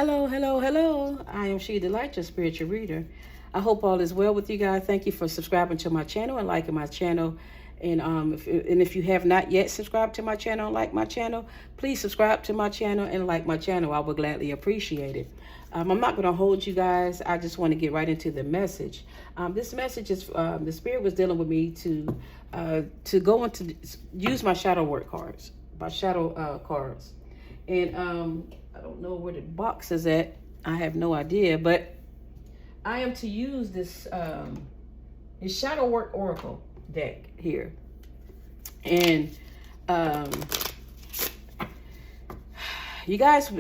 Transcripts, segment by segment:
Hello, hello, hello. I am She Delight, your spiritual reader. I hope all is well with you guys. Thank you for subscribing to my channel and liking my channel. And if you have not yet subscribed to my channel and like my channel, please subscribe to my channel and like my channel. I would gladly appreciate it. I'm not going to hold you guys. I just want to get right into the message. This message is the Spirit was dealing with me to go into use my shadow work cards, my shadow cards, and I don't know where the box is at. I have no idea, but I am to use this Shadow Work Oracle deck here. And you guys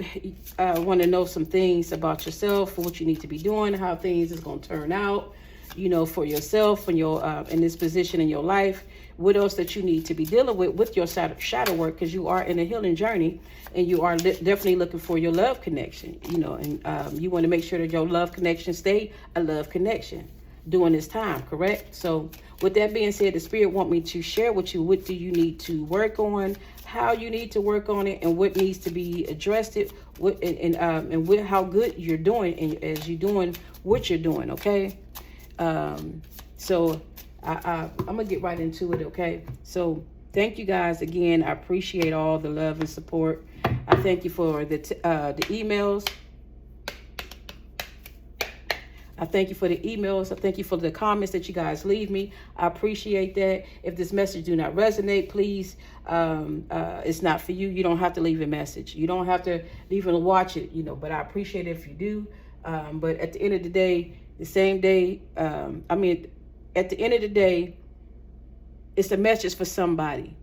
want to know some things about yourself, what you need to be doing, how things is going to turn out, you know, for yourself and your in this position in your life. What else that you need to be dealing with your shadow work, because you are in a healing journey and you are definitely looking for your love connection, you know, and you want to make sure that your love connection stay a love connection during this time, correct? So with that being said, the Spirit want me to share with you, what do you need to work on, how you need to work on it, and what needs to be addressed, and how good you're doing and as you're doing what you're doing, okay? So I'm gonna get right into it, okay? So thank you guys again. I appreciate all the love and support. I thank you for the emails. I thank you for the emails. I thank you for the comments that you guys leave me. I appreciate that. If this message do not resonate, please, it's not for you. You don't have to leave a message. You don't have to even watch it, you know, but I appreciate it if you do. But at the end of the day, the same day, at the end of the day, it's a message for somebody.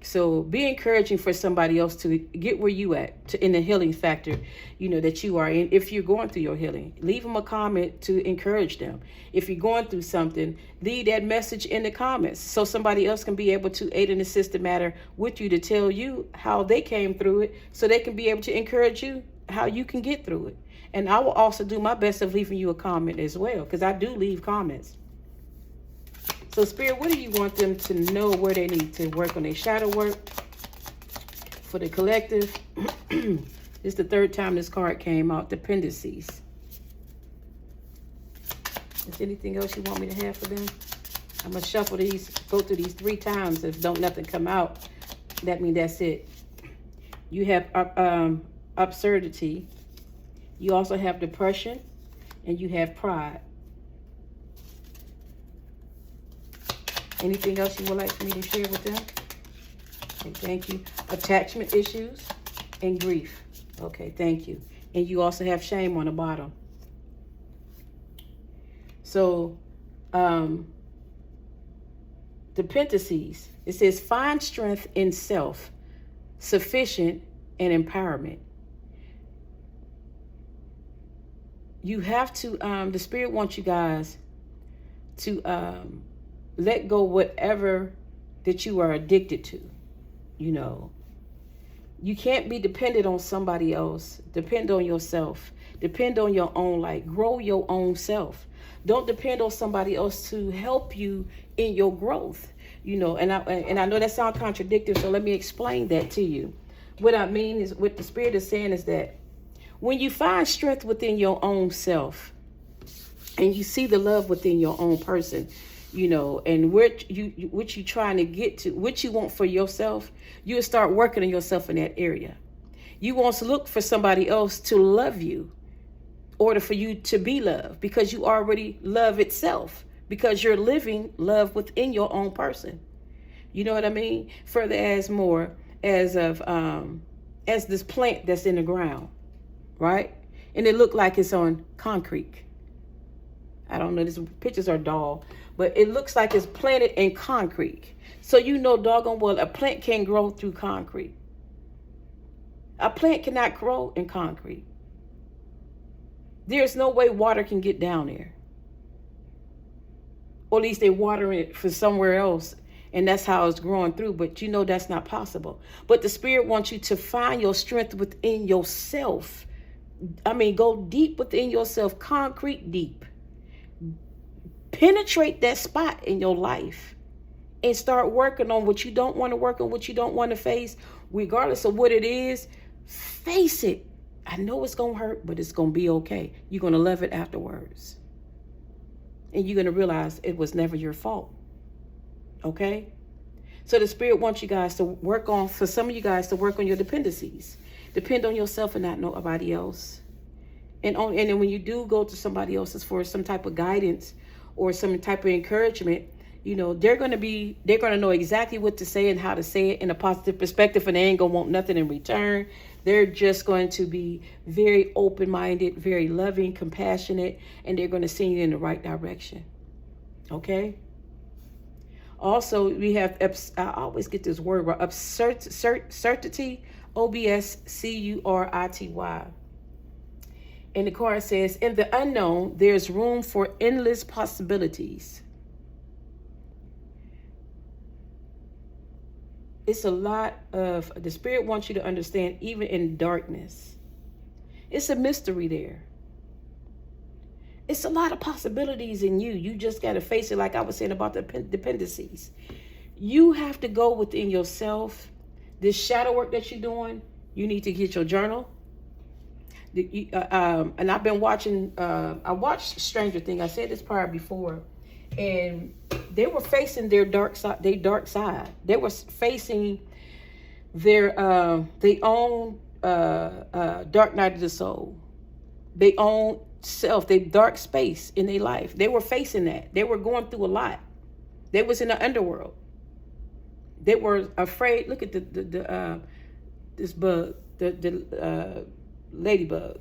So be encouraging for somebody else to get where you at in the healing factor, you know, that you are in. If you're going through your healing, leave them a comment to encourage them. If you're going through something, leave that message in the comments so somebody else can be able to aid and assist the matter with you, to tell you how they came through it, so they can be able to encourage you how you can get through it. And I will also do my best of leaving you a comment as well, because I do leave comments. So Spirit, what do you want them to know where they need to work on their shadow work for the collective? This is the third time this card came out, dependencies. Is there anything else you want me to have for them? I'm going to shuffle these, go through these 3 times. If nothing come out, that means that's it. You have absurdity. You also have depression, and you have pride. Anything else you would like for me to share with them? Okay, thank you. Attachment issues and grief. Okay, thank you. And you also have shame on the bottom. So, dependencies. It says, find strength in self, sufficient, and empowerment. You have to, the Spirit wants you guys to let go whatever that you are addicted to. You know, you can't be dependent on somebody else. Depend on yourself. Depend on your own light. Grow your own self. Don't depend on somebody else to help you in your growth. You know, and I know that sounds contradictory, so let me explain that to you. What I mean is, what the Spirit is saying is that when you find strength within your own self, and you see the love within your own person, you know, and what you trying to get to, what you want for yourself, you'll start working on yourself in that area. You want to look for somebody else to love you, in order for you to be loved, because you already love itself, because you're living love within your own person. You know what I mean? Further as more as of as this plant that's in the ground, right? And it looked like it's on concrete. I don't know, these pictures are dull, but it looks like it's planted in concrete. So you know doggone well a plant can't grow through concrete. A plant cannot grow in concrete. There's no way water can get down there. Or at least they water it for somewhere else, and that's how it's growing through. But you know that's not possible. But the Spirit wants you to find your strength within yourself. I mean, go deep within yourself, concrete deep. Penetrate that spot in your life and start working on what you don't want to work on, what you don't want to face, regardless of what it is. Face it. I know it's going to hurt, but it's going to be okay. You're going to love it afterwards. And you're going to realize it was never your fault. Okay? So the Spirit wants you guys to work on, for some of you guys, to work on your dependencies. Depend on yourself and not nobody else. And then when you do go to somebody else's for some type of guidance or some type of encouragement, you know, they're going to know exactly what to say and how to say it in a positive perspective, and they ain't going to want nothing in return. They're just going to be very open-minded, very loving, compassionate, and they're going to send you in the right direction. Okay? Also, we have, I always get this word right, absurdity, OBSCURITY. And the card says, in the unknown, there's room for endless possibilities. It's a lot of, the Spirit wants you to understand, even in darkness, it's a mystery there. It's a lot of possibilities in you. You just got to face it, like I was saying about the dependencies. You have to go within yourself. This shadow work that you're doing, you need to get your journal. And I've been watching, I watched Stranger Things. I said this prior before. And they were facing their dark side. They were facing their own dark night of the soul. Their own self, their dark space in their life. They were facing that. They were going through a lot. They was in the underworld. They were afraid. Look at this bug, the ladybug.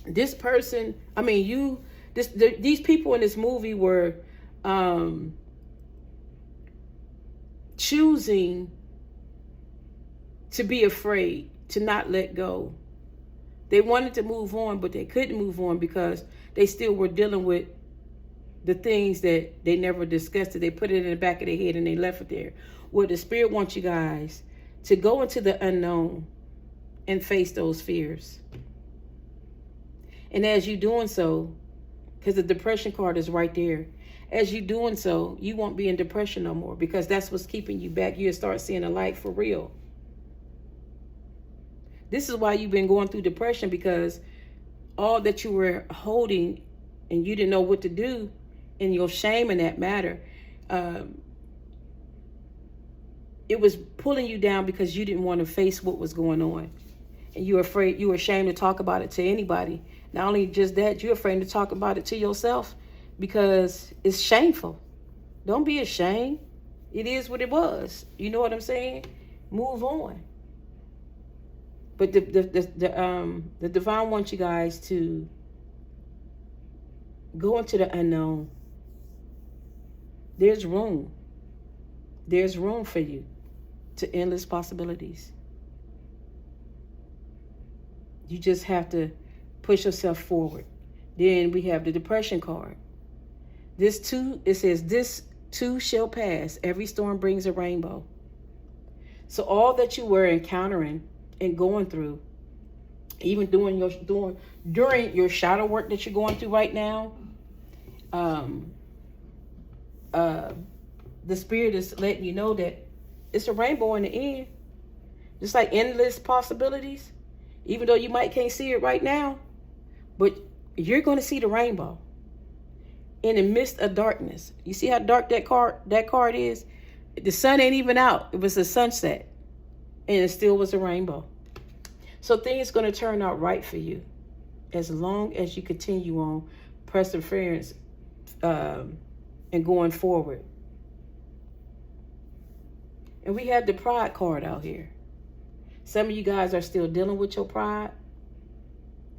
This person, I mean, these people in this movie were choosing to be afraid, to not let go. They wanted to move on, but they couldn't move on because they still were dealing with the things that they never discussed. They put it in the back of their head and they left it there. Well, the Spirit wants you guys to go into the unknown and face those fears. And as you're doing so, because the depression card is right there, as you're doing so, you won't be in depression no more, because that's what's keeping you back. You'll start seeing the light for real. This is why you've been going through depression, because all that you were holding and you didn't know what to do, and your shame in that matter, it was pulling you down because you didn't want to face what was going on. And you were afraid, you were ashamed to talk about it to anybody. Not only just that, you're afraid to talk about it to yourself because it's shameful. Don't be ashamed. It is what it was. You know what I'm saying? Move on. But the divine wants you guys to go into the unknown. There's room. There's room for you to endless possibilities. You just have to push yourself forward. Then we have the depression card. It says, this too shall pass. Every storm brings a rainbow. So all that you were encountering and going through, even during your shadow work that you're going through right now, the Spirit is letting you know that it's a rainbow in the end. Just like endless possibilities. Even though you might can't see it right now, but you're going to see the rainbow in the midst of darkness. You see how dark that card is? The sun ain't even out. It was a sunset, and it still was a rainbow. So things going to turn out right for you as long as you continue on perseverance and going forward. And we have the pride card out here. Some of you guys are still dealing with your pride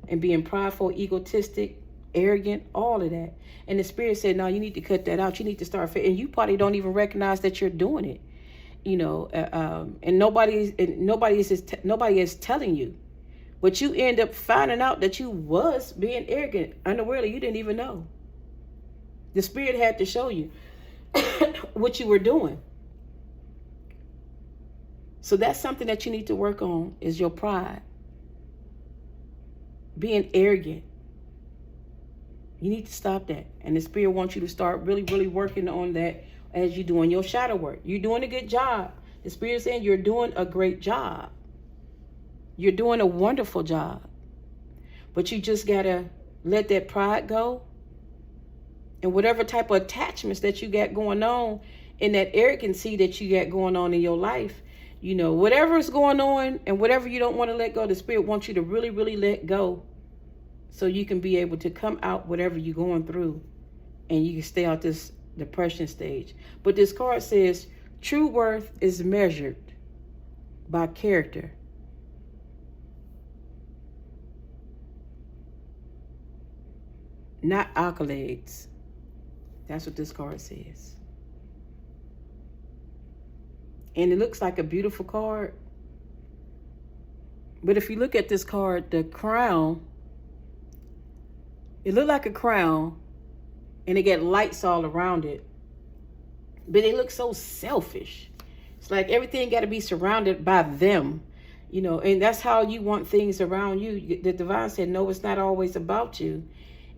and being prideful, egotistic, arrogant, all of that. And the Spirit said, no, you need to cut that out. You need to start. And you probably don't even recognize that you're doing it. You know, and nobody is telling you. But you end up finding out that you was being arrogant unawarely. You didn't even know. The Spirit had to show you what you were doing. So that's something that you need to work on, is your pride. Being arrogant. You need to stop that. And the Spirit wants you to start really, really working on that as you're doing your shadow work. You're doing a good job. The Spirit is saying you're doing a great job. You're doing a wonderful job. But you just got to let that pride go. And whatever type of attachments that you got going on, and that arrogancy that you got going on in your life, whatever is going on and whatever you don't want to let go, the Spirit wants you to really, really let go, so you can be able to come out whatever you're going through, and you can stay out this depression stage. But this card says true worth is measured by character, not accolades. That's what this card says. And it looks like a beautiful card. But if you look at this card, the crown, it looked like a crown, and it got lights all around it. But they look so selfish. It's like everything got to be surrounded by them, and that's how you want things around you. The divine said, no, it's not always about you.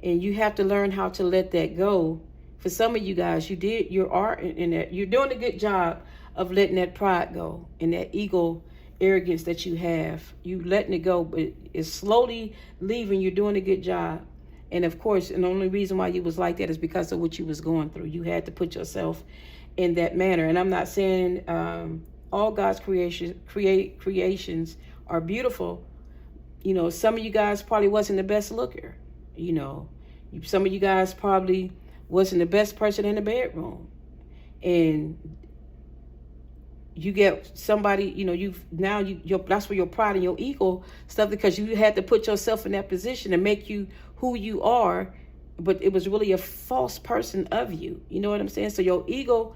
And you have to learn how to let that go. For some of you guys, you're in that. You're doing a good job of letting that pride go and that ego arrogance that you have. You letting it go, but it's slowly leaving. You're doing a good job. And of course, and the only reason why you was like that is because of what you was going through. You had to put yourself in that manner. And I'm not saying all God's creations are beautiful. Some of you guys probably wasn't the best looker. Some of you guys probably wasn't the best person in the bedroom. And you get somebody, that's where your pride and your ego stuff, because you had to put yourself in that position and make you who you are, but it was really a false person of you. You know what I'm saying? So your ego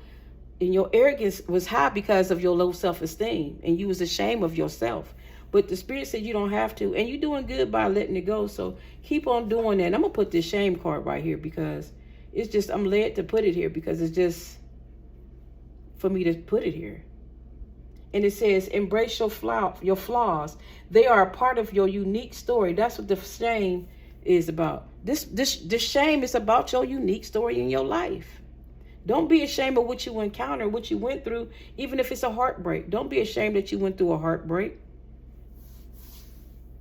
and your arrogance was high because of your low self-esteem, and you was ashamed of yourself. But the Spirit said you don't have to, and you're doing good by letting it go. So keep on doing that. And I'm gonna put this shame card right here because it's just, I'm led to put it here because it's just for me to put it here. And it says, embrace your flaws. They are a part of your unique story. That's what the shame is about. This shame is about your unique story in your life. Don't be ashamed of what you encounter, what you went through, even if it's a heartbreak. Don't be ashamed that you went through a heartbreak.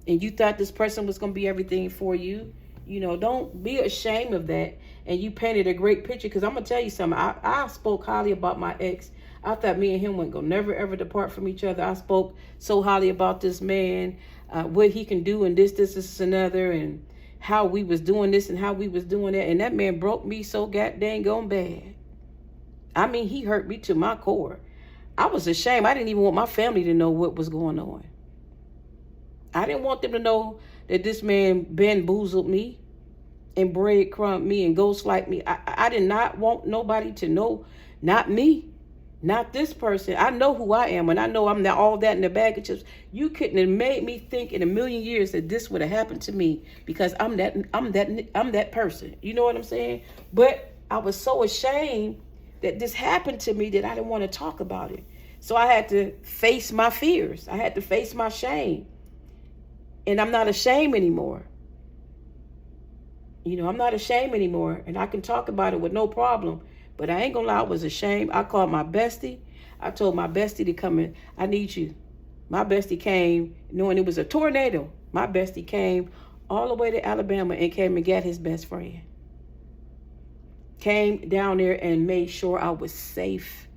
And you thought this person was going to be everything for you. Don't be ashamed of that. And you painted a great picture, because I'm going to tell you something. I spoke highly about my ex. I thought me and him weren't going to never, ever depart from each other. I spoke so highly about this man, what he can do, and this, another, and how we was doing this and how we was doing that. And that man broke me so goddamn gone bad. I mean, he hurt me to my core. I was ashamed. I didn't even want my family to know what was going on. I didn't want them to know that this man bamboozled me and breadcrumbed me and ghostlight me. I did not want nobody to know, not me, not this person. I know who I am, and I know I'm not all that in the bag of chips. You couldn't have made me think in a million years that this would have happened to me, because I'm that person. You know what I'm saying? But I was so ashamed that this happened to me that I didn't want to talk about it. So I had to face my fears. I had to face my shame. And I'm not ashamed anymore. I'm not ashamed anymore. And I can talk about it with no problem. But I ain't gonna lie, I was ashamed. I called my bestie. I told my bestie to come in. I need you. My bestie came knowing it was a tornado. My bestie came all the way to Alabama and came and got his best friend. Came down there and made sure I was safe.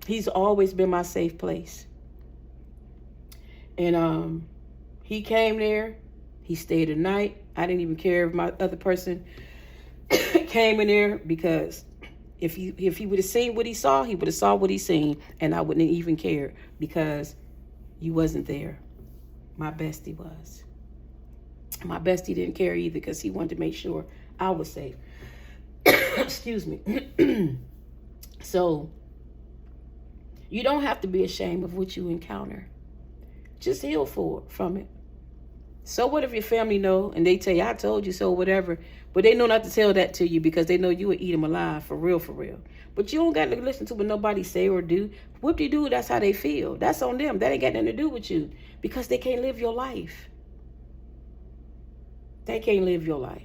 He's always been my safe place. And he came there. He stayed a night. I didn't even care if my other person came in there, because if he would have seen what he saw, he would have saw what he seen, and I wouldn't even care, because you wasn't there. My bestie was. My bestie didn't care either, because he wanted to make sure I was safe. Excuse me. So you don't have to be ashamed of what you encounter. Just heal from it. So what if your family know and they tell you, I told you so, whatever. But they know not to tell that to you, because they know you would eat them alive, for real, for real. But you don't got to listen to what nobody say or do. Whoop-de-doo, that's how they feel. That's on them. That ain't got nothing to do with you, because they can't live your life. They can't live your life.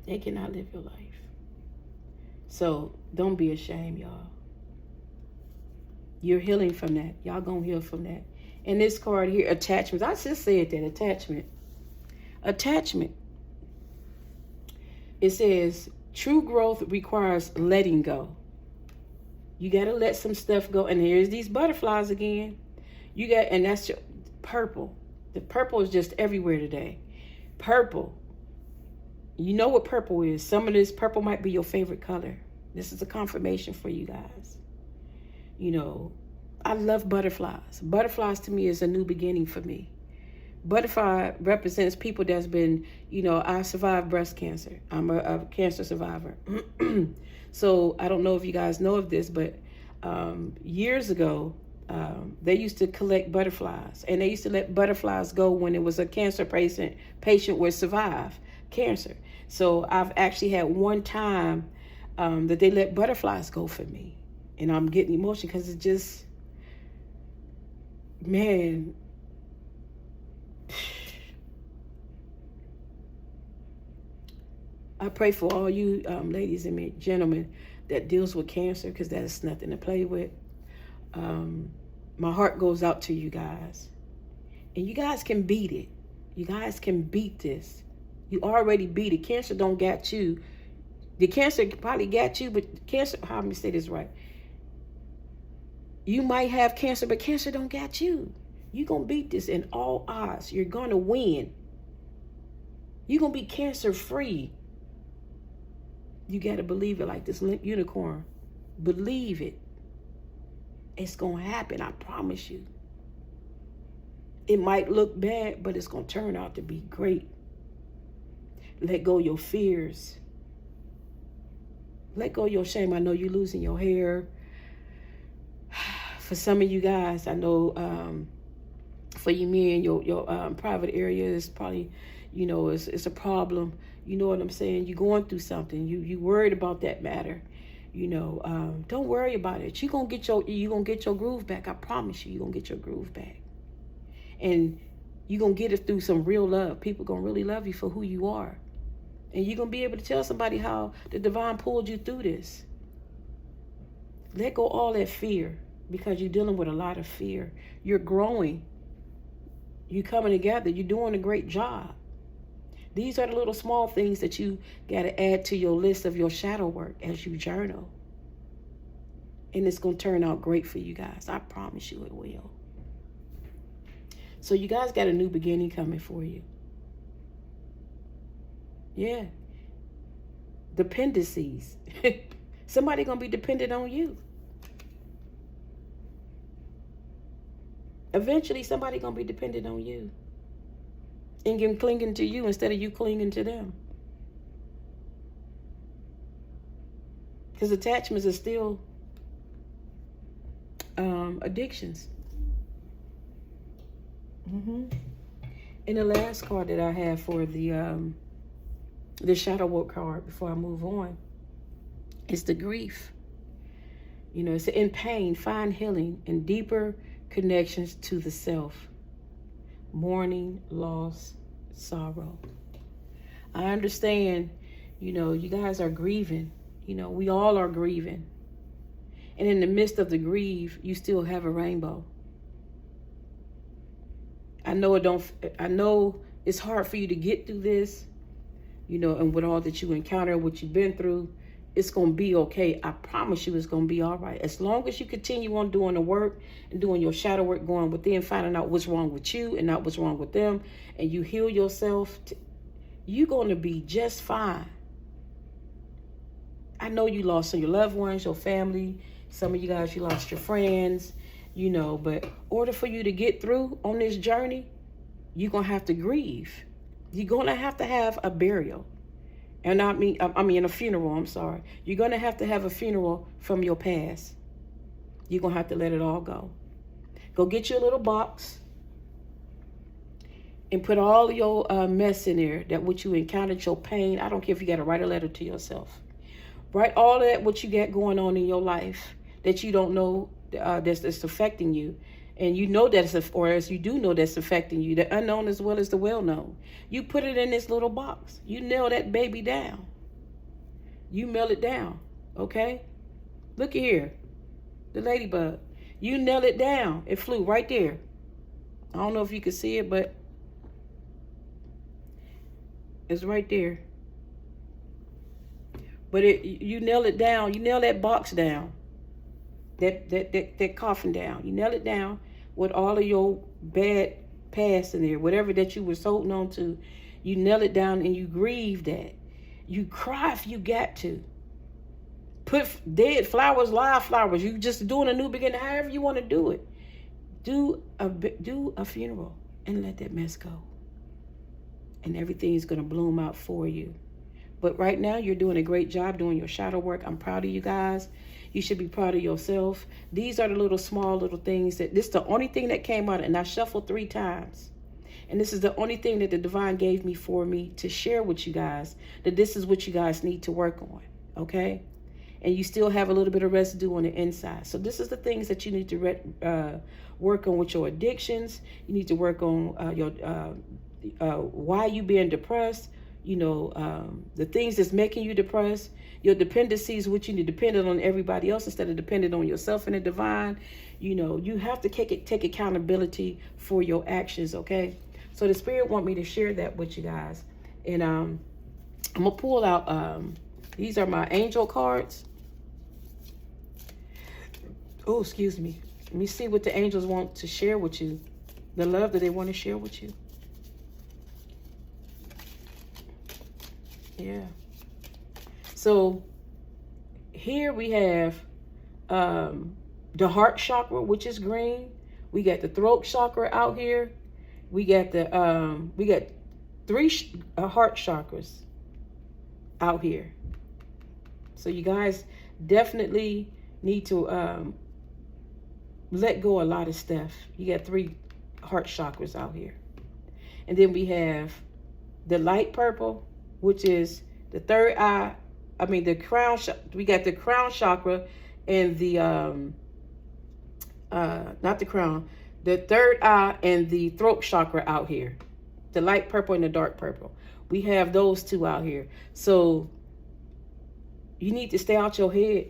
They cannot live your life. So don't be ashamed, y'all. You're healing from that. Y'all gonna heal from that. And this card here, attachments. I just said that, attachment. Attachment. It says, true growth requires letting go. You got to let some stuff go. And here's these butterflies again. And that's your purple. The purple is just everywhere today. Purple. You know what purple is. Some of this purple might be your favorite color. This is a confirmation for you guys. You know, I love butterflies. Butterflies to me is a new beginning for me. Butterfly represents people that's been, you know, I survived breast cancer. I'm a cancer survivor. So I don't know if you guys know of this, but years ago, they used to collect butterflies, and they used to let butterflies go when it was a cancer patient would survive cancer. So I've actually had one time that they let butterflies go for me, and I'm getting emotional because it's just, man. I pray for all you ladies and gentlemen that deals with cancer, because that is nothing to play with. My heart goes out to you guys. And you guys can beat it. You guys can beat this. You already beat it. Cancer don't got you. The cancer probably got you, but cancer, how me say this right? You might have cancer, but cancer don't got you. You're going to beat this in all odds. You're going to win. You're going to be cancer free. You got to believe it, like this unicorn. Believe it. It's going to happen. I promise you. It might look bad, but it's going to turn out to be great. Let go of your fears. Let go of your shame. I know you're losing your hair. For some of you guys, I know for you men, your private area is probably, you know, it's a problem. You know what I'm saying? You're going through something. You worried about that matter. You know, don't worry about it. You're gonna get your groove back. I promise you, you're gonna get your groove back. And you're gonna get it through some real love. People gonna really love you for who you are. And you're gonna be able to tell somebody how the divine pulled you through this. Let go all that fear, because you're dealing with a lot of fear. You're growing. You're coming together. You're doing a great job. These are the little small things that you got to add to your list of your shadow work as you journal. And it's going to turn out great for you guys. I promise you it will. So you guys got a new beginning coming for you. Yeah. Dependencies. Somebody going to be dependent on you. Eventually, somebody going to be dependent on you. And clinging to you instead of you clinging to them. Because attachments are still addictions. And the last card that I have for the shadow work card before I move on is the grief. You know, it's in pain, find healing and deeper connections to the self. Mourning, loss, sorrow. I understand, you know, you guys are grieving. You know, we all are grieving. And in the midst of the grief, you still have a rainbow. I know it's hard for you to get through this, you know, and with all that you encounter, what you've been through, it's going to be okay. I promise you it's going to be all right. As long as you continue on doing the work and doing your shadow work, going within, finding out what's wrong with you and not what's wrong with them, and you heal yourself, you're going to be just fine. I know you lost some of your loved ones, your family. Some of you guys, you lost your friends, you know, but in order for you to get through on this journey, you're going to have to grieve. You're going to have a burial. And I mean a funeral, I'm sorry. You're going to have a funeral from your past. You're going to have to let it all go. Go get you a little box and put all your mess in there, that what you encountered, your pain. I don't care if you got to write a letter to yourself. Write all that what you got going on in your life that you don't know that's affecting you. And you know or as you do know that's affecting you, the unknown as well as the well-known. You put it in this little box. You nail that baby down. You mail it down, okay? Look here, the ladybug. You nail it down. It flew right there. I don't know if you can see it, but it's right there. But you nail it down. You nail that box down. That coffin down. You nail it down with all of your bad past in there, whatever that you was holding on to. You nail it down and you grieve that. You cry if you got to. Put dead flowers, live flowers. You just doing a new beginning, however you want to do it. Do a funeral and let that mess go. And everything is going to bloom out for you. But right now, you're doing a great job doing your shadow work. I'm proud of you guys. You should be proud of yourself. These are the little small little things this is the only thing that came out. And I shuffled 3 times. And this is the only thing that the divine gave me for me to share with you guys. That this is what you guys need to work on. Okay? And you still have a little bit of residue on the inside. So this is the things that you need to work on with your addictions. You need to work on your why you being depressed. You know, the things that's making you depressed. Your dependencies, which you need dependent on everybody else instead of dependent on yourself and the divine. You know, you have to take accountability for your actions, okay? So the Spirit want me to share that with you guys. And I'm going to pull out, these are my angel cards. Oh, excuse me. Let me see what the angels want to share with you. The love that they want to share with you. Yeah. So here we have the heart chakra, which is green. We got the throat chakra out here. We got the we got 3 heart chakras out here. So you guys definitely need to let go a lot of stuff. You got 3 heart chakras out here. And then we have the light purple, which is the third eye. I mean, the crown. We got the crown chakra and the not the crown, the third eye and the throat chakra out here. The light purple and the dark purple. We have those 2 out here. So you need to stay out your head.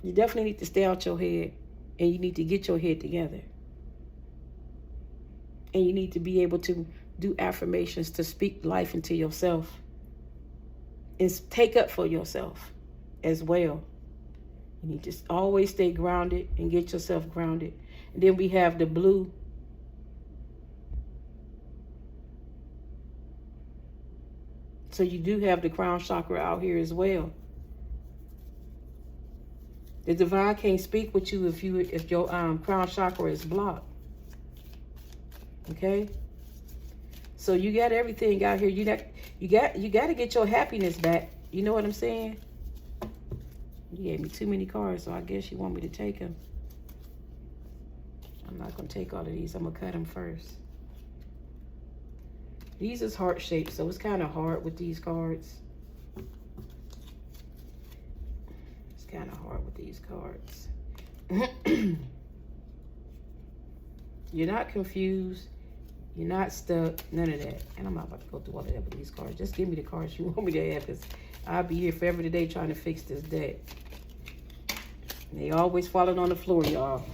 You definitely need to stay out your head, and you need to get your head together. And you need to be able to do affirmations to speak life into yourself. And take up for yourself as well. You need to always stay grounded and get yourself grounded. And then we have the blue. So you do have the crown chakra out here as well. The divine can't speak with you if your crown chakra is blocked. Okay? So you got everything out here. You got to get your happiness back. You know what I'm saying? You gave me too many cards, so I guess you want me to take them. I'm not going to take all of these. I'm going to cut them first. These is heart shaped, so it's kind of hard with these cards. It's kind of hard with these cards. You're not confused. You're not stuck. None of that. And I'm not about to go through all of that with these cards. Just give me the cards you want me to have, because I'll be here forever today trying to fix this deck. And they always falling on the floor, y'all.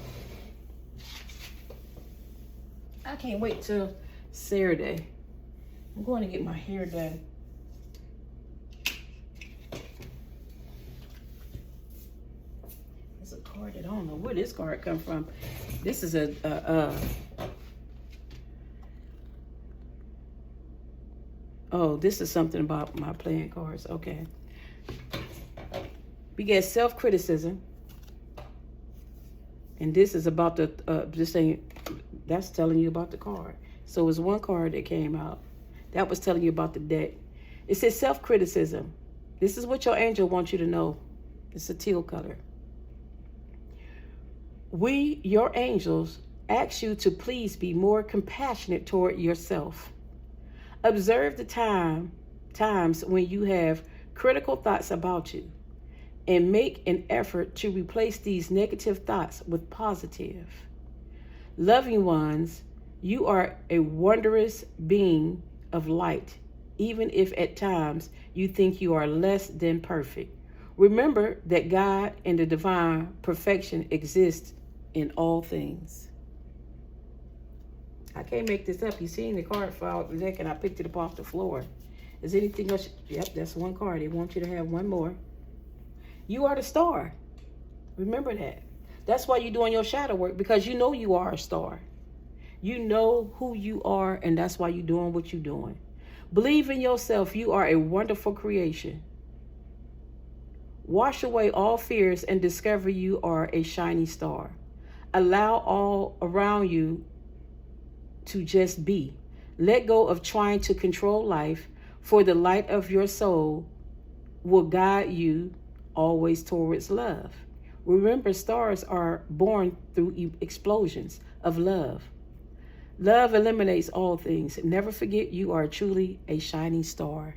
I can't wait till Saturday. I'm going to get my hair done. There's a card that I don't know where this card come from. This is oh, this is something about my playing cards. Okay. We get self-criticism. And this is about the, just saying, that's telling you about the card. So it's one card that came out. That was telling you about the deck. It says self-criticism. This is what your angel wants you to know. It's a teal color. We, your angels, ask you to please be more compassionate toward yourself. Observe the times when you have critical thoughts about you, and make an effort to replace these negative thoughts with positive. Loving ones, you are a wondrous being of light, even if at times you think you are less than perfect. Remember that God and the divine perfection exist in all things. I can't make this up. You seen the card fall out the deck and I picked it up off the floor. Is anything else? Yep, that's one card. They want you to have one more. You are the star. Remember that. That's why you're doing your shadow work, because you know you are a star. You know who you are, and that's why you're doing what you're doing. Believe in yourself. You are a wonderful creation. Wash away all fears and discover you are a shining star. Allow all around you to just be. Let go of trying to control life, for the light of your soul will guide you always towards love. Remember, stars are born through explosions of love. Love eliminates all things. Never forget you are truly a shining star.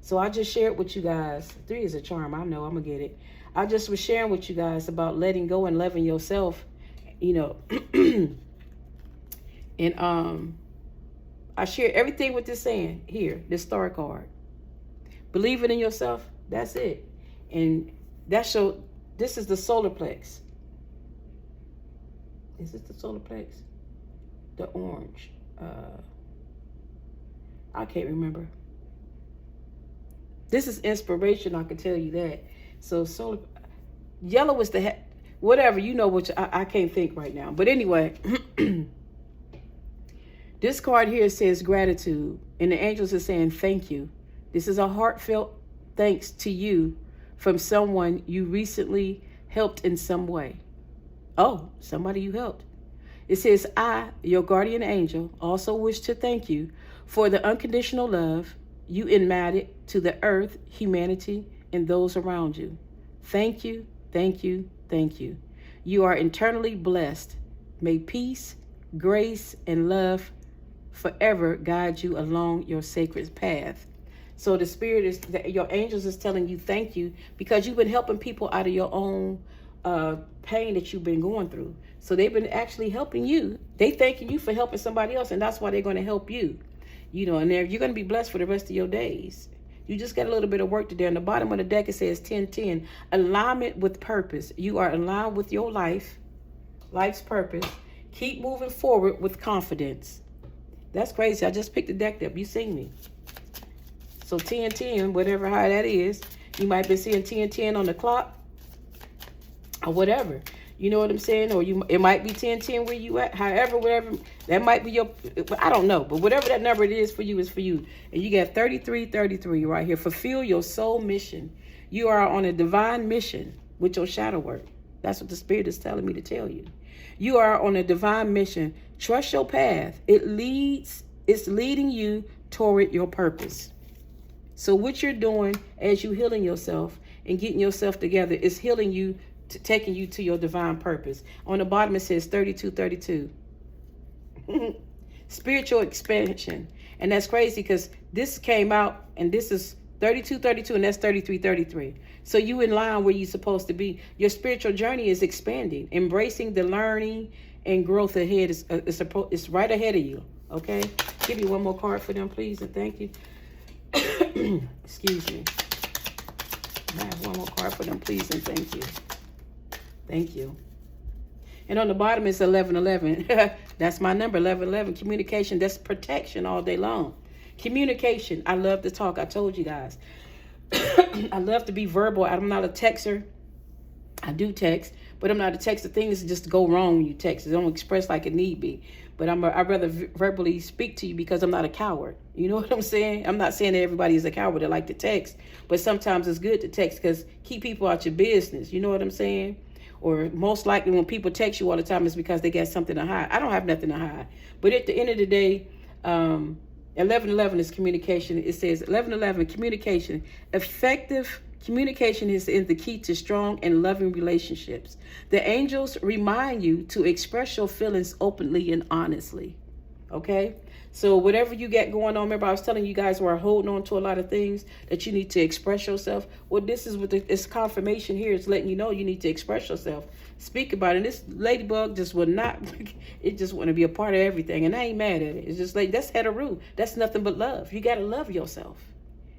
So I just shared with you guys. 3 is a charm. I know I'm going to get it. I just was sharing with you guys about letting go and loving yourself, you know. And I share everything with this saying here, this star card. Believing in yourself, that's it. And that's your, this is the solar plex. Is this the solar plex? The orange. I can't remember. This is inspiration, I can tell you that. So solar, yellow is the, whatever, you know, which I can't think right now. But anyway, this card here says gratitude. And the angels are saying thank you. This is a heartfelt thanks to you from someone you recently helped in some way. Oh, somebody you helped. It says, I, your guardian angel, also wish to thank you for the unconditional love you imparted to the earth, humanity, and those around you. Thank you, thank you, thank you. You are eternally blessed. May peace, grace, and love forever guide you along your sacred path. So the spirit is, your angels is telling you thank you, because you've been helping people out of your own pain that you've been going through. So they've been actually helping you. They thanking you for helping somebody else, and that's why they're going to help you. You know, and you're going to be blessed for the rest of your days. You just got a little bit of work to do. On the bottom of the deck, it says 1010. Alignment with purpose. You are aligned with your life's purpose. Keep moving forward with confidence. That's crazy. I just picked the deck up. You seen me. So 1010, whatever how that is. You might be seeing 1010 on the clock or whatever. You know what I'm saying? Or it might be 1010 where you at. However, whatever. That might be your, I don't know. But whatever that number it is for you is for you. And you got 3333 right here. Fulfill your soul mission. You are on a divine mission with your shadow work. That's what the spirit is telling me to tell you. You are on a divine mission. Trust your path. It's leading you toward your purpose. So what you're doing as you healing yourself and getting yourself together is healing you, taking you to your divine purpose. On the bottom, it says 3232. Spiritual expansion. And that's crazy because this came out and this is 3232 and that's 3333. So you in line where you're supposed to be. Your spiritual journey is expanding. Embracing the learning and growth ahead is right ahead of you. Okay? Give me one more card for them, please, and thank you. Excuse me. I have one more card for them, please, and thank you. Thank you. And on the bottom is 1111. That's my number, 1111. Communication, that's protection all day long. Communication, I love to talk. I told you guys. I love to be verbal. I'm not a texter. I do text, but I'm not a texter. Things just go wrong when you text. It don't express like it need be. But I'd rather verbally speak to you because I'm not a coward. You know what I'm saying? I'm not saying that everybody is a coward that like to text, but sometimes it's good to text because keep people out your business. You know what I'm saying? Or most likely when people text you all the time, it's because they got something to hide. I don't have nothing to hide. But at the end of the day, 1111 is communication. It says 1111, communication. Effective communication is the key to strong and loving relationships. The angels remind you to express your feelings openly and honestly. Okay? So whatever you got going on, remember I was telling you guys were holding on to a lot of things that you need to express yourself. Well, this is what this confirmation here is letting you know you need to express yourself. Speak about it. And this ladybug just would not, it just want to be a part of everything. And I ain't mad at it. It's just like, that's heteru. That's nothing but love. You got to love yourself.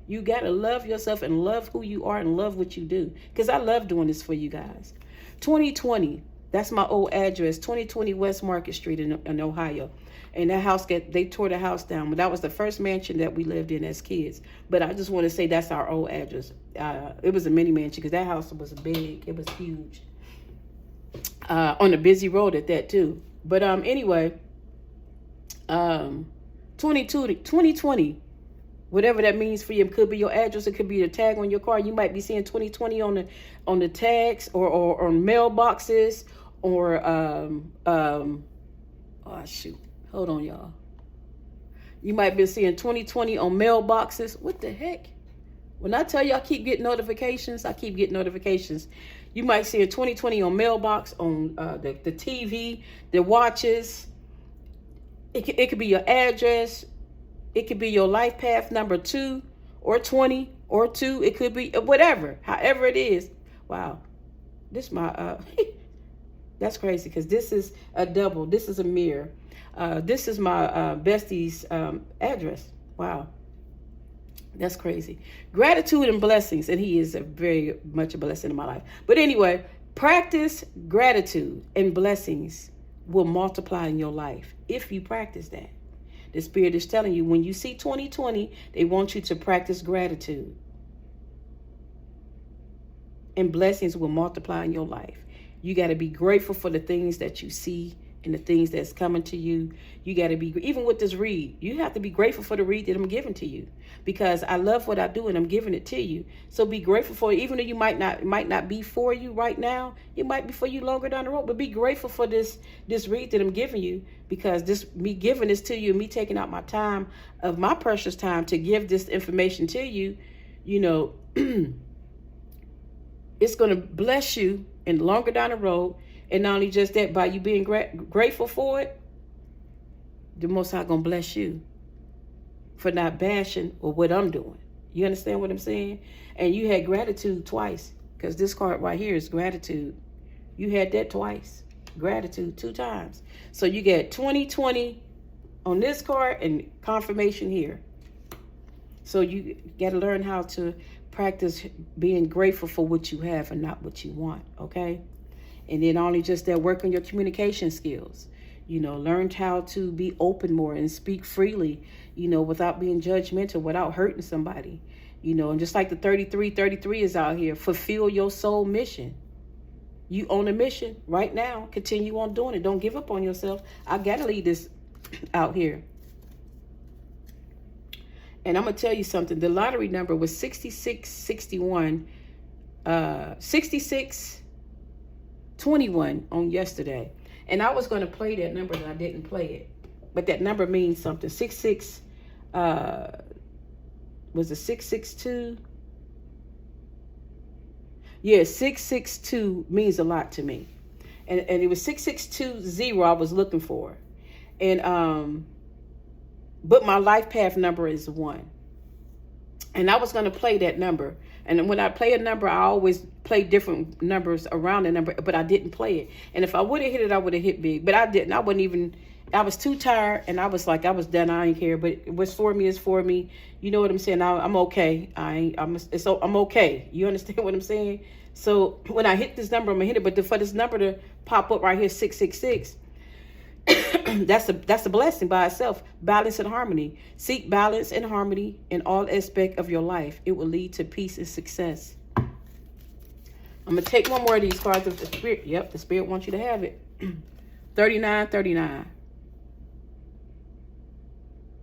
You got to love yourself and love who you are and love what you do. Because I love doing this for you guys. 2020, That's my old address, 2020 West Market Street in Ohio. And that house, they tore the house down. But that was the first mansion that we lived in as kids. But I just want to say that's our old address. It was a mini mansion because that house was big. It was huge. On a busy road at that too. But anyway, 2020, whatever that means for you, it could be your address, it could be the tag on your car. You might be seeing 2020 on the tags or on mailboxes or oh shoot, hold on y'all. You might be seeing 2020 on mailboxes. What the heck? When I tell you I keep getting notifications, I keep getting notifications. You might see a 2020 on mailbox, on the TV, the watches. It could be your address. It could be your life path number 2 or 20 or 2. It could be whatever, however it is. Wow. This my, that's crazy because this is a double. This is a mirror. This is my bestie's address. Wow. That's crazy. Gratitude and blessings. And he is very much a blessing in my life. But anyway, practice gratitude and blessings will multiply in your life if you practice that. The Spirit is telling you when you see 2020, they want you to practice gratitude. And blessings will multiply in your life. You got to be grateful for the things that you see and the things that's coming to you. You got to be, even with this read, you have to be grateful for the read that I'm giving to you, because I love what I do and I'm giving it to you. So be grateful for it, even though you might not be for you right now. It might be for you longer down the road, but be grateful for this read that I'm giving you, because me giving this to you, me taking out my time, of my precious time to give this information to you, you know, it's going to bless you and longer down the road. And not only just that, by you being grateful for it, the Most High going to bless you for not bashing or what I'm doing. You understand what I'm saying? And you had gratitude twice, because this card right here is gratitude. You had that twice. Gratitude 2 times. So you get 2020 on this card and confirmation here. So you got to learn how to practice being grateful for what you have and not what you want, okay? And then only just that, work on your communication skills. You know, learn how to be open more and speak freely, you know, without being judgmental, without hurting somebody. You know, and just like the 33 is out here, fulfill your soul mission. You own a mission right now. Continue on doing it. Don't give up on yourself. I got to leave this out here. And I'm going to tell you something. The lottery number was 6621, 6621 on yesterday. And I was going to play that number, and I didn't play it. But that number means something. 66, was it 662? Yeah, 662 means a lot to me. And it was 6620 I was looking for. And, but my life path number is 1. And I was going to play that number. And when I play a number, I always play different numbers around the number, but I didn't play it. And if I would have hit it, I would have hit big. But I didn't. I was too tired, and I was like, I was done. I ain't care. But what's for me is for me. You know what I'm saying? I'm okay. I'm okay. You understand what I'm saying? So when I hit this number, I'm going to hit it. But for this number to pop up right here, 666, that's a blessing by itself. Balance and harmony. Seek balance and harmony in all aspects of your life. It will lead to peace and success. I'm going to take one more of these cards of the Spirit. Yep, the Spirit wants you to have it. 3939.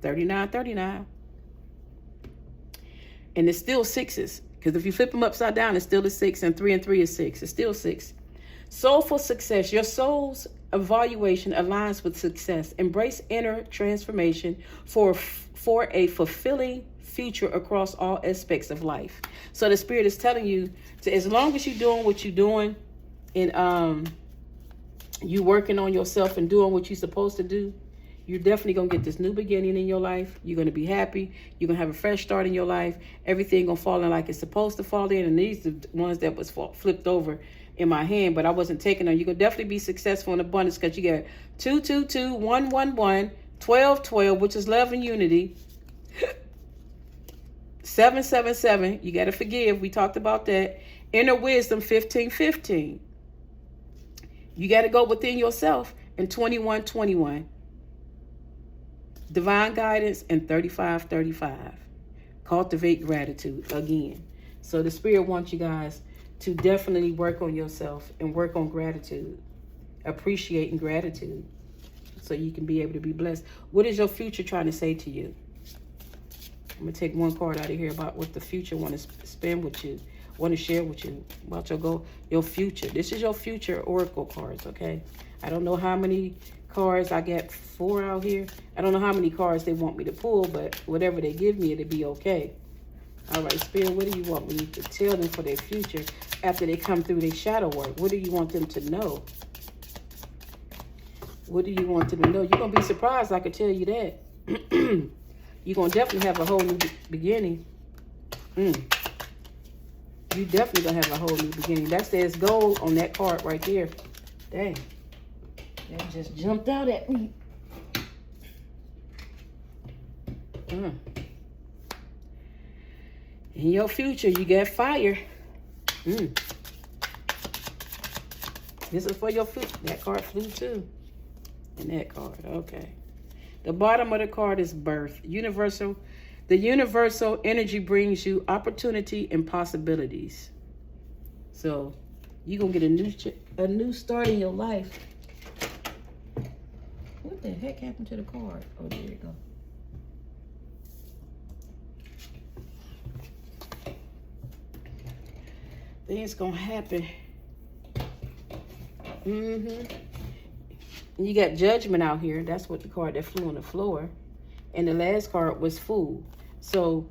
3939. And it's still 6s. Because if you flip them upside down, it's still a 6. And 3 and 3 is 6. It's still 6. Soulful success. Your soul's evaluation aligns with success. Embrace inner transformation for a fulfilling future across all aspects of life. So the Spirit is telling you to, as long as you're doing what you're doing, and you working on yourself and doing what you're supposed to do, you're definitely going to get this new beginning in your life. You're going to be happy. You're going to have a fresh start in your life. Everything going to fall in like it's supposed to fall in. And these are the ones that was flipped over in my hand, but I wasn't taking them. You're going to definitely be successful in abundance, because you got 222, 111, 1212, which is love and unity. 777, you got to forgive. We talked about that. Inner wisdom, 1515. You got to go within yourself in 21:21. Divine guidance and 35:35. Cultivate gratitude again. So the Spirit wants you guys to definitely work on yourself and work on gratitude, appreciating gratitude, so you can be able to be blessed. What is your future trying to say to you? I'm going to take one card out of here about what the future want to spend with you, want to share with you about your future. This is your future oracle cards, okay? I don't know how many cards. I got 4 out here. I don't know how many cards they want me to pull, but whatever they give me, it'll be okay. All right, Spirit, what do you want me to tell them for their future after they come through their shadow work? What do you want them to know? What do you want them to know? You're going to be surprised, I can tell you that. You're going to definitely have a whole new beginning. You definitely going to have a whole new beginning. That says gold on that card right there. Dang. That just jumped out at me. In your future, you got fire. This is for your future. That card flew too. And that card, okay. The bottom of the card is birth. Universal. The universal energy brings you opportunity and possibilities. So you're going to get a new start in your life. What the heck happened to the card? Oh, there you go. Things gonna happen. And you got judgment out here. That's what the card that flew on the floor. And the last card was fool. So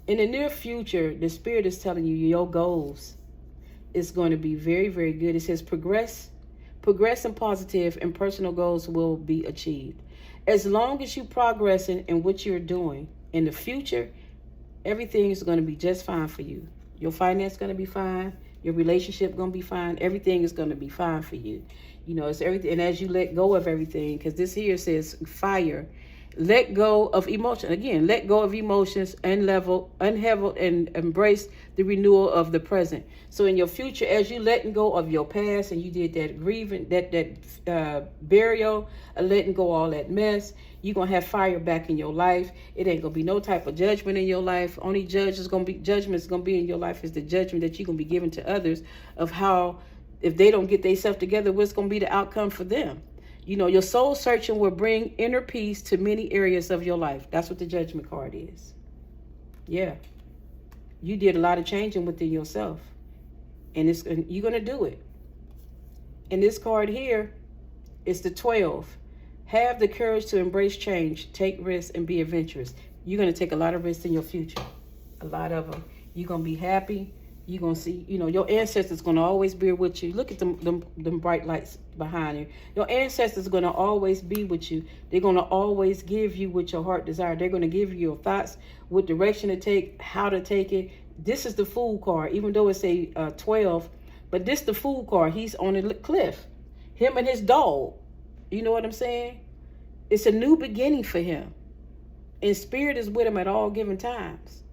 in the near future, the Spirit is telling you your goals is going to be very, very good. It says progress and positive and personal goals will be achieved. As long as you progressing in what you're doing in the future, everything is going to be just fine for you. Your finance is going to be fine. Your relationship going to be fine. Everything is going to be fine for you. You know, it's everything. And as you let go of everything, because this here says fire, let go of emotion. Again, let go of emotions, unlevel, and embrace the renewal of the present. So in your future, as you letting go of your past and you did that grieving, that burial, letting go all that mess, you're going to have fire back in your life. It ain't going to be no type of judgment in your life. Only judgment is going to be in your life is the judgment that you're going to be giving to others of how, if they don't get themselves together, what's going to be the outcome for them. You know, your soul searching will bring inner peace to many areas of your life. That's what the judgment card is. Yeah. You did a lot of changing within yourself. And you're going to do it. And this card here is the 12. Have the courage to embrace change, take risks, and be adventurous. You're going to take a lot of risks in your future. A lot of them. You're going to be happy. You're going to see, you know, your ancestors going to always be with you. Look at them bright lights behind you. Your ancestors are going to always be with you. They're going to always give you what your heart desires. They're going to give you your thoughts, what direction to take, how to take it. This is the Fool card, even though it's a 12. But this the Fool card. He's on a cliff. Him and his dog. You know what I'm saying? It's a new beginning for him. And Spirit is with him at all given times.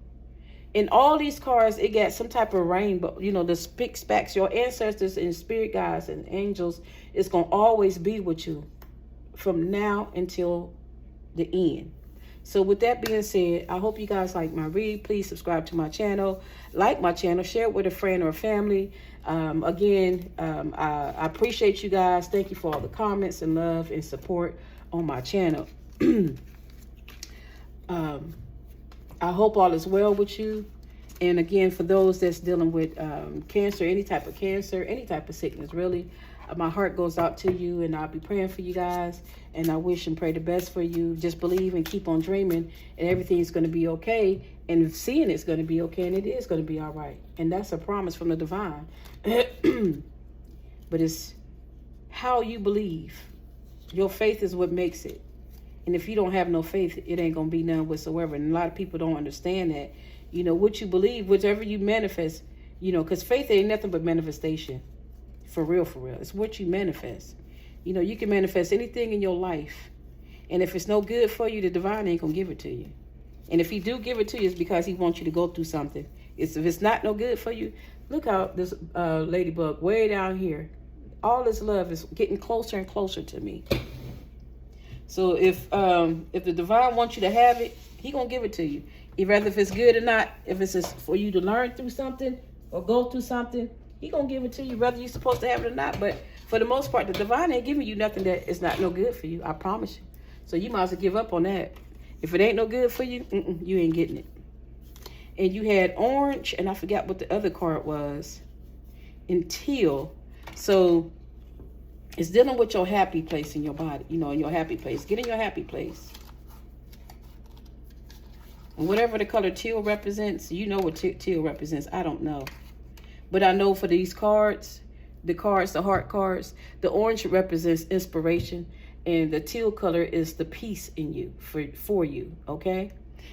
In all these cards, it got some type of rainbow. You know, the specs, your ancestors and spirit guides and angels is going to always be with you from now until the end. So with that being said, I hope you guys like my read. Please subscribe to my channel. Like my channel. Share it with a friend or a family. I appreciate you guys. Thank you for all the comments and love and support on my channel. I hope all is well with you. And again, for those that's dealing with cancer, any type of cancer, any type of sickness, really, my heart goes out to you, and I'll be praying for you guys. And I wish and pray the best for you. Just believe and keep on dreaming, and everything's going to be okay. And seeing it's going to be okay, and it is going to be all right. And that's a promise from the divine. But it's how you believe. Your faith is what makes it. And if you don't have no faith, it ain't going to be none whatsoever. And a lot of people don't understand that. You know, what you believe, whatever you manifest, you know, because faith ain't nothing but manifestation. For real, for real. It's what you manifest. You know, you can manifest anything in your life. And if it's no good for you, the divine ain't going to give it to you. And if he do give it to you, it's because he wants you to go through something. If it's not no good for you, look out this ladybug way down here. all this love is getting closer and closer to me. So if the divine wants you to have it, he gonna give it to you. Rather if it's good or not, if it's just for you to learn through something or go through something, he gonna give it to you, whether you're supposed to have it or not. But for the most part, the divine ain't giving you nothing that is not no good for you. I promise you. So you might as well give up on that. If it ain't no good for you, you ain't getting it. And you had orange, and I forgot what the other card was, and teal. So it's dealing with your happy place in your body, in your happy place. Get in your happy place. And whatever the color teal represents, you know what teal represents. I don't know. But I know for these cards, the heart cards, the orange represents inspiration. And the teal color is the peace in you, for you, okay?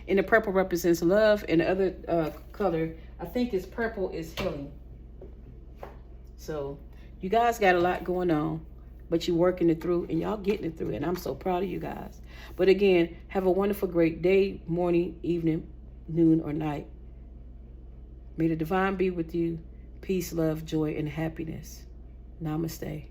And the purple represents love. And the other color, I think it's purple, is healing. So you guys got a lot going on, but you're working it through, and y'all getting it through. And I'm so proud of you guys. But again, have a wonderful, great day, morning, evening, noon, or night. May the divine be with you. Peace, love, joy, and happiness. Namaste.